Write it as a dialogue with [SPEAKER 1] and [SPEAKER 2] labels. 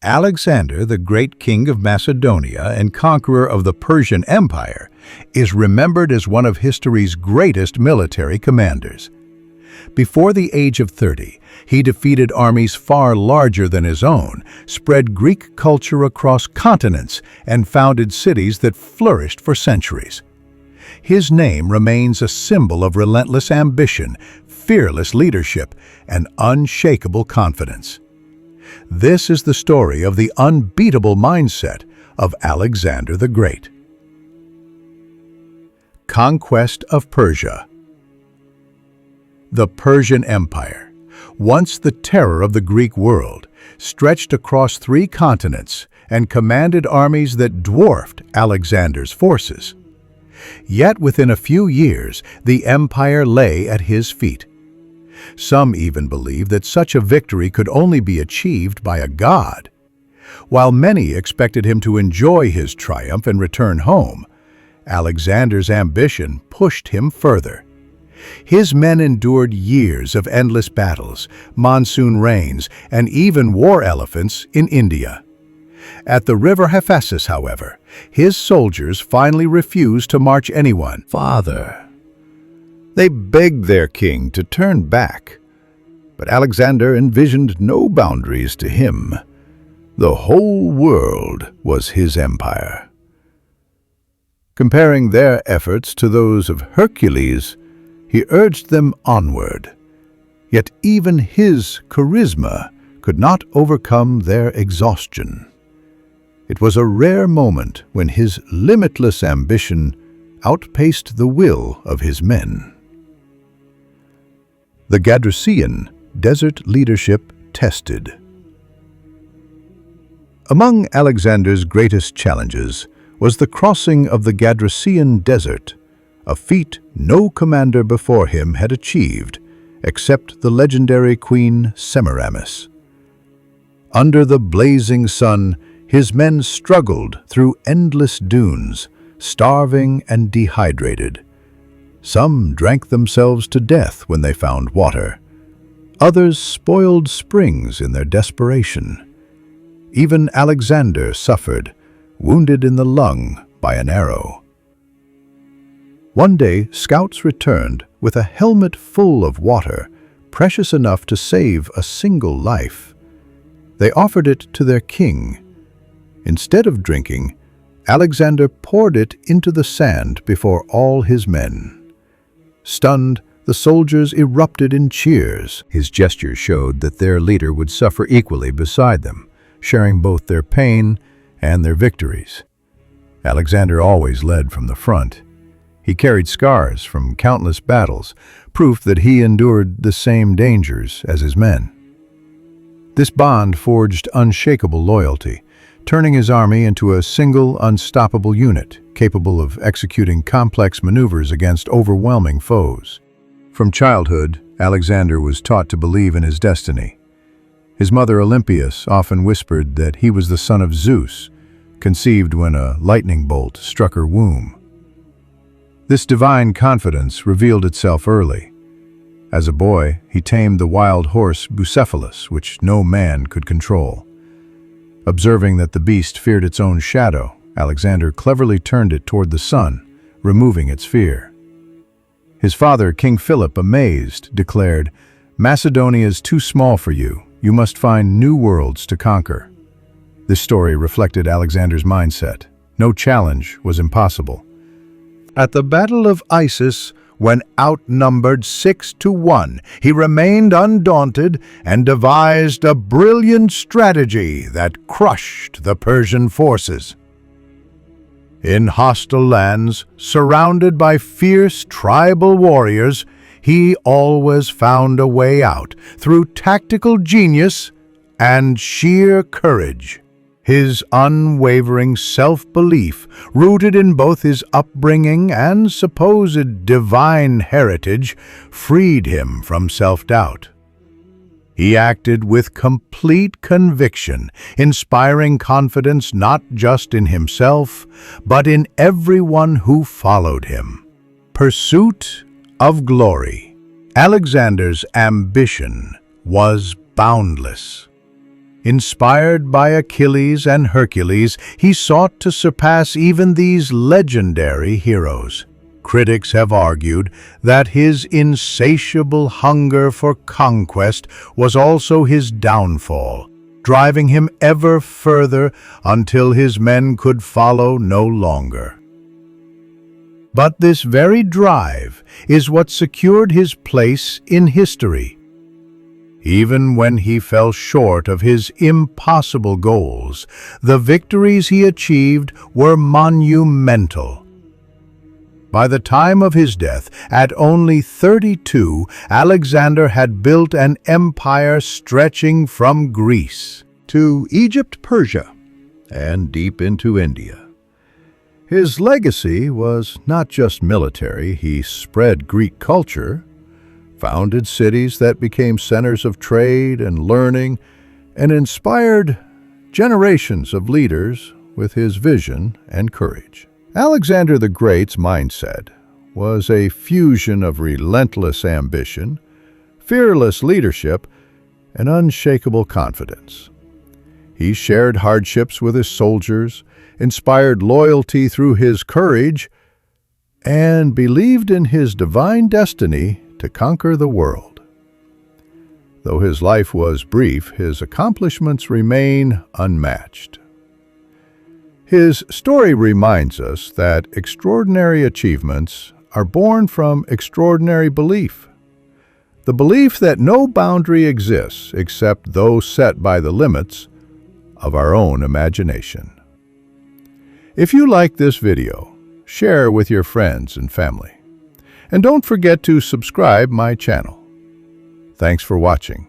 [SPEAKER 1] Alexander, the great king of Macedonia and conqueror of the Persian Empire, is remembered as one of history's greatest military commanders. Before the age of 30, he defeated armies far larger than his own, spread Greek culture across continents, and founded cities that flourished for centuries. His name remains a symbol of relentless ambition, fearless leadership, and unshakable confidence. This is the story of the unbeatable mindset of Alexander the Great. Conquest of Persia. The Persian Empire, once the terror of the Greek world, stretched across 3 continents and commanded armies that dwarfed Alexander's forces. Yet within a few years, the empire lay at his feet. Some even believe that such a victory could only be achieved by a god. While many expected him to enjoy his triumph and return home, Alexander's ambition pushed him further. His men endured years of endless battles, monsoon rains, and even war elephants in India. At the river Hephaestus, however, his soldiers finally refused to march anyone.
[SPEAKER 2] Father. They begged their king to turn back, but Alexander envisioned no boundaries to him. The whole world was his empire. Comparing their efforts to those of Hercules, he urged them onward. Yet even his charisma could not overcome their exhaustion. It was a rare moment when his limitless ambition outpaced the will of his men. The Gadrusian desert leadership tested. Among Alexander's greatest challenges was the crossing of the Gadrusian desert, a feat no commander before him had achieved, except the legendary Queen Semiramis. Under the blazing sun, his men struggled through endless dunes, starving and dehydrated. Some drank themselves to death when they found water. Others spoiled springs in their desperation. Even Alexander suffered, wounded in the lung by an arrow. One day, scouts returned with a helmet full of water, precious enough to save a single life. They offered it to their king. Instead of drinking, Alexander poured it into the sand before all his men. Stunned, the soldiers erupted in cheers. His gesture showed that their leader would suffer equally beside them, sharing both their pain and their victories. Alexander always led from the front. He carried scars from countless battles, proof that he endured the same dangers as his men. This bond forged unshakable loyalty, turning his army into a single, unstoppable unit, capable of executing complex maneuvers against overwhelming foes. From childhood, Alexander was taught to believe in his destiny. His mother Olympias often whispered that he was the son of Zeus, conceived when a lightning bolt struck her womb. This divine confidence revealed itself early. As a boy, he tamed the wild horse Bucephalus, which no man could control. Observing that the beast feared its own shadow, Alexander cleverly turned it toward the sun, removing its fear. His father, King Philip, amazed, declared, "Macedonia is too small for you. You must find new worlds to conquer." This story reflected Alexander's mindset. No challenge was impossible. At the Battle of Issus, when outnumbered 6-1, he remained undaunted and devised a brilliant strategy that crushed the Persian forces. In hostile lands, surrounded by fierce tribal warriors, he always found a way out through tactical genius and sheer courage. His unwavering self-belief, rooted in both his upbringing and supposed divine heritage, freed him from self-doubt. He acted with complete conviction, inspiring confidence not just in himself, but in everyone who followed him. Pursuit of glory. Alexander's ambition was boundless.
[SPEAKER 1] Inspired by Achilles and Hercules, he sought to surpass even these legendary heroes. Critics have argued that his insatiable hunger for conquest was also his downfall, driving him ever further until his men could follow no longer. But this very drive is what secured his place in history. Even when he fell short of his impossible goals, the victories he achieved were monumental. By the time of his death, at only 32, Alexander had built an empire stretching from Greece
[SPEAKER 2] to Egypt, Persia, and deep into India. His legacy was not just military. He spread Greek culture, founded cities that became centers of trade and learning, and inspired generations of leaders with his vision and courage. Alexander the Great's mindset was a fusion of relentless ambition, fearless leadership, and unshakable confidence. He shared hardships with his soldiers, inspired loyalty through his courage, and believed in his divine destiny to conquer the world. Though his life was brief, his accomplishments remain unmatched. His story reminds us that extraordinary achievements are born from extraordinary belief. The belief that no boundary exists except those set by the limits of our own imagination. If you like this video, share with your friends and family. And don't forget to subscribe my channel. Thanks for watching.